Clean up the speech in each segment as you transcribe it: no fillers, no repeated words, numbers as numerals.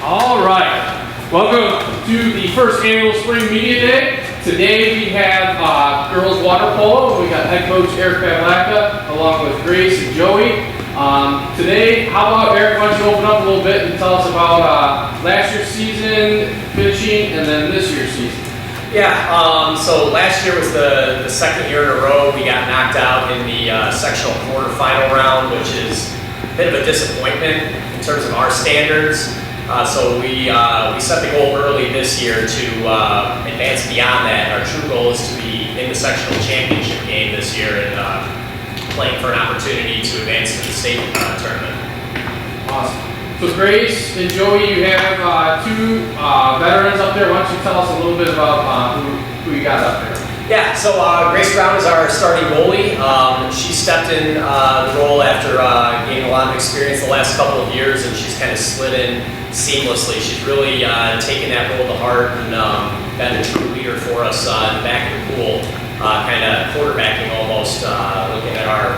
All right, welcome to the first annual Spring Media Day. Today we have girls water polo. We got head coach Eric Pavlaka along with Grace and Joey. Today, how about Eric, why don't you open up a little bit and tell us about last year's season, pitching, and then this year's season. Yeah, so last year was the second year in a row we got knocked out in the sectional quarterfinal round, which is a bit of a disappointment in terms of our standards. So we set the goal early this year to advance beyond that. Our true goal is to be in the sectional championship game this year and playing for an opportunity to advance to the state tournament. Awesome. So Grace and Joey, you have two veterans up there. Why don't you tell us a little bit about who you got up there? Yeah, so Grace Brown is our starting goalie. She stepped in the role after gaining a lot of experience the last couple of years, and she's kind of slid in seamlessly. She's really taken that role to heart and been a true leader for us in the back of the pool, kind of quarterbacking almost, looking at our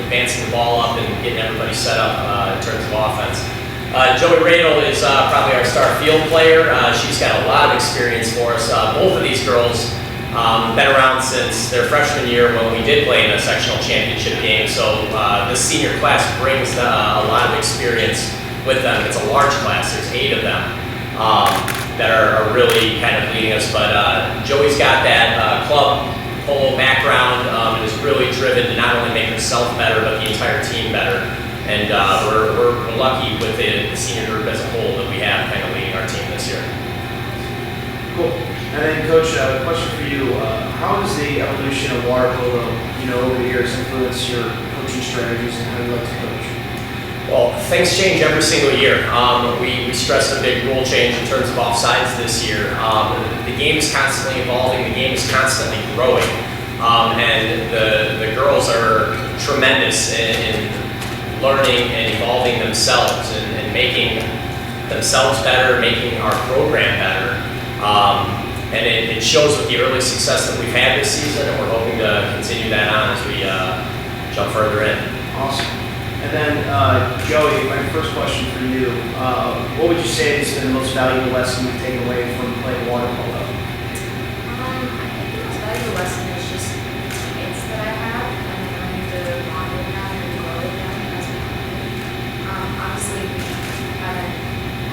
advancing the ball up and getting everybody set up in terms of offense. Joey Radel is probably our star field player. She's got a lot of experience for us. Both of these girls been around since their freshman year when we did play in a sectional championship game. So this senior class brings a lot of experience with them. It's a large class. There's 8 of them that are really kind of leading us. But Joey's got that club polo background and is really driven to not only make herself better, but the entire team better. And we're lucky with the senior group as a whole that we have kind of leading our team this year. Cool. And then, Coach, a question for you: how has the evolution of water polo, over the years, influenced your coaching strategies and how you like to coach? Well, things change every single year. We stressed a big rule change in terms of offsides this year. The game is constantly evolving. The game is constantly growing, and the girls are tremendous in learning and evolving themselves and making themselves better, making our program better. And it shows with the early success that we've had this season, and we're hoping to continue that on as we jump further in. Awesome. And then, Joey, my first question for you, what would you say has been the most valuable lesson you've taken away from playing water polo? I think the most valuable lesson is just the teammates that I have and learning to bond with them and grow with them as we play. Obviously, we haven't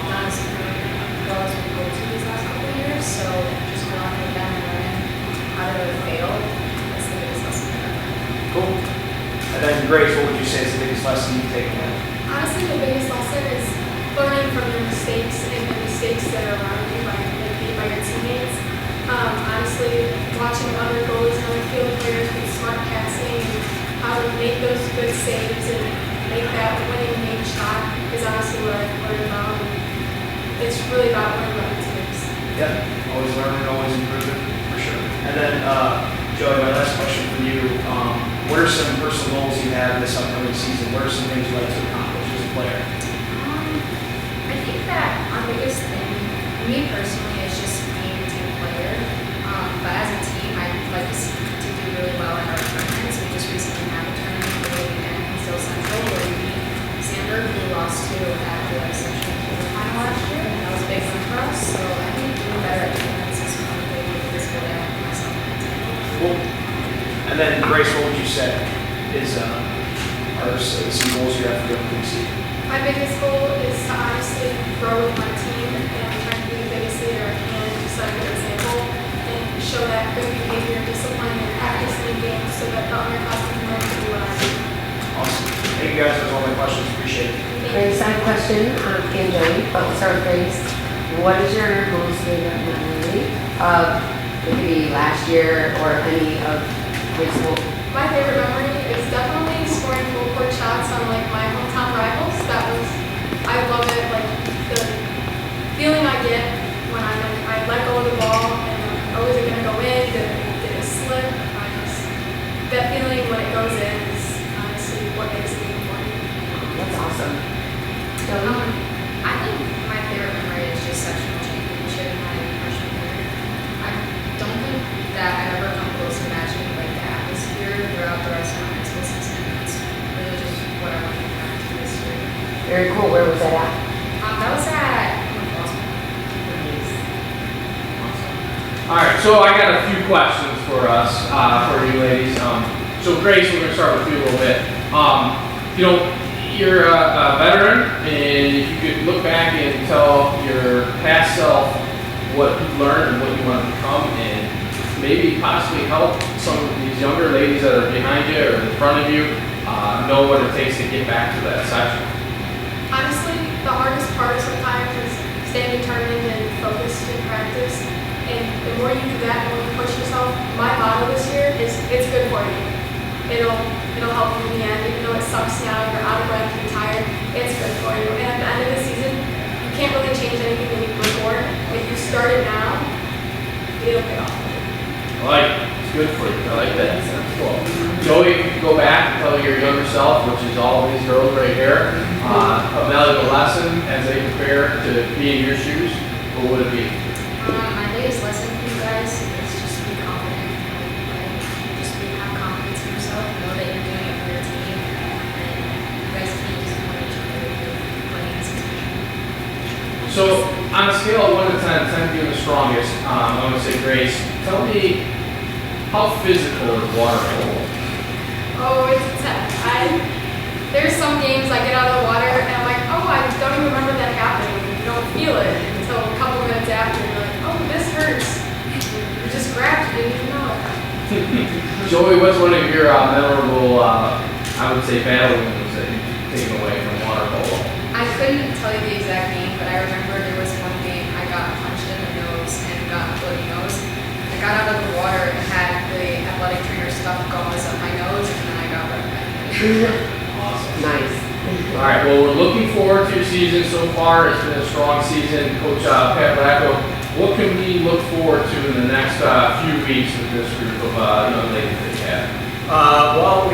done as well as we go to these last couple of years, so just growing with them and learning how to fail, that's the biggest lesson that I've learned. Cool. And then, Grace, what would you say is the biggest lesson you've taken away? Honestly, the biggest lesson is learning from your mistakes and the mistakes that are around you made by your teammates. Honestly, watching other goalies and other field players with smart passing and how to make those good saves and make that winning game shot is honestly what I've learned about. It's really about learning about your teams. Yeah, always learning, always improving, for sure. And then, Joey, my last question for you. What are some personal goals you have this upcoming season? What are some things you'd like to accomplish as a player? I think that our biggest thing, me personally, is just being a team player. But as a team, I'd like us to do really well at our tournaments. We just recently had a tournament over the weekend in Still Central where we beat Sandberg, who we lost to at the sectional quarterfinal last year. And that was a big win for us. So I think doing better at tournaments is one of the biggest goals I have for myself and my team. Cool. And then, Grace, what would you say are some goals you have for the upcoming season? My biggest goal is to honestly grow with my team and try to be the biggest leader I can, to set a good example and show that good behavior, discipline, and practice in games so that the underclassmen can learn to do what I do. Awesome. Thank you guys. Those are all my questions. Appreciate it. Grace, I have a question, and Joey, but we'll start with Grace. What is your most favorite memory of, it could be last year or any of high school? My favorite memory is definitely scoring full court shots on my hometown rivals. I love it, the feeling I get when I let go of the ball and oh, is it gonna go in? Did it slip? That feeling when it goes in is honestly what makes the game fun. That's awesome. Joey? I think my favorite memory is just sectional championship in my freshman year. I don't think that I've ever come close to matching the atmosphere throughout the rest of my high school season. It's really just what I want to get back to this year. Very cool. Where was that at? That was at All right, so I got a few questions for us, for you ladies. So Grace, we're gonna start with you a little bit. You know, you're a veteran, and if you could look back and tell your past self what you learned and what you want to become, and maybe possibly help some of these younger ladies that are behind you or in front of you know what it takes to get back to that section. Honestly, the hardest part sometimes is staying determined and focused in practice. And the more you do that, the more you push yourself. My motto this year is, it's good for you. It'll help you in the end, even though it sucks now, you're out of breath, you're tired, it's good for you. And at the end of the season, you can't really change anything that you before. If you start it now, it'll pay off. I like it. It's good for you. I like that. Cool. Joey, if you could go back and tell your younger self, which is all of these girls right here, a valuable lesson as they prepare to be in your shoes, what would it be? My biggest lesson for you guys is just be confident. Have confidence in yourself. Know that you're doing it for your team, and you guys can't disappoint each other if you're playing as a team. So, on a scale of 1 to 10, 10 being the strongest, I'm going to say Grace, tell me how physical is water polo? Oh, it's a 10. There's some games I get out of the water and I'm like, oh, I don't even remember that happening. You don't feel it until a couple minutes after. You're like, oh, this hurts. You just grabbed it, didn't even know it. Joey, what's one of your memorable, I would say, battle wounds that you've taken away from water polo? I couldn't tell you the exact name, but I remember there was one game I got punched in the nose and got a bloody nose. I got out of the water and had the athletic trainer stuff gauze up my nose, and then I got right back in. Awesome. Nice. All right, well, we're looking forward to your season so far. It's been a strong season. Coach Pat Blacko, what can we look forward to in the next few weeks with this group of young ladies that you have? Well,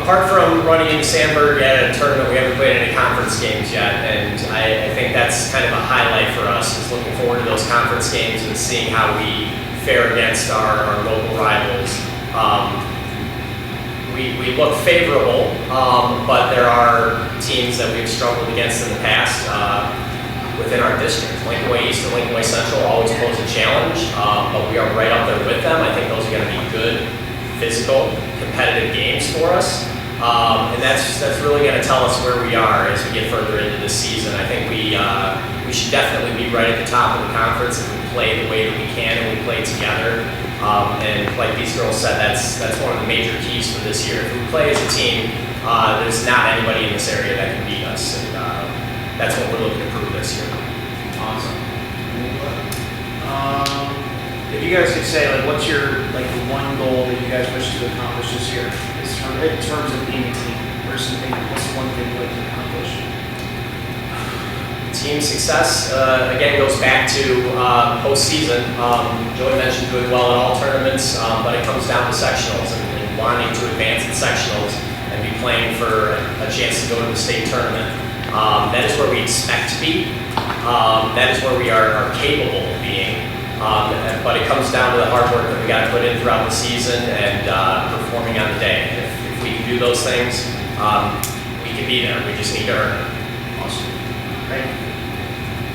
apart from running into Sandburg at a tournament, we haven't played any conference games yet, and I think that's kind of a highlight for us, is looking forward to those conference games and seeing how we fare against our local rivals. We look favorable, but there are teams that we've struggled against in the past within our district. Lincoln Way East and Lincoln Way Central always pose a challenge, but we are right up there with them. I think those are going to be good, physical, competitive games for us. And that's really going to tell us where we are as we get further into this season. I think we should definitely be right at the top of the conference if we play the way that we can and we play together. And like these girls said, that's one of the major keys for this year. If we play as a team, there's not anybody in this area that can beat us, and that's what we're looking to prove this year. Awesome. If you guys could say, like, what's your the one goal that you guys wish to accomplish this year in terms of being a team? What's the one thing you'd like to accomplish? Team success, again, goes back to postseason. Joey mentioned doing well in all tournaments, but it comes down to sectionals and wanting to advance in sectionals and be playing for a chance to go to the state tournament. That is where we expect to be. That is where we are capable of being. But it comes down to the hard work that we got to put in throughout the season and performing on the day. If we can do those things, we can be there. We just need to earn it. Awesome. Thank you.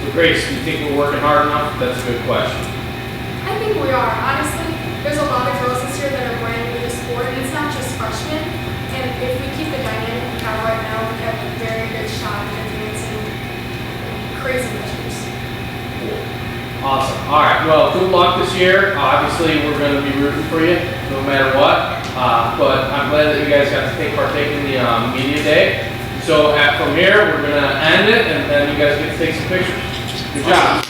So Grace, do you think we're working hard enough? That's a good question. I think we are. Honestly, there's a lot of girls this year that are brand new to the sport, and it's not just freshmen. And if we keep the dynamic we have right now, we have a very good shot at advancing crazy measures. Awesome. All right. Well, good luck this year. Obviously, we're going to be rooting for you no matter what. But I'm glad that you guys got to partake in the media day. So from here, we're going to end it, and then you guys get to take some pictures. Good job.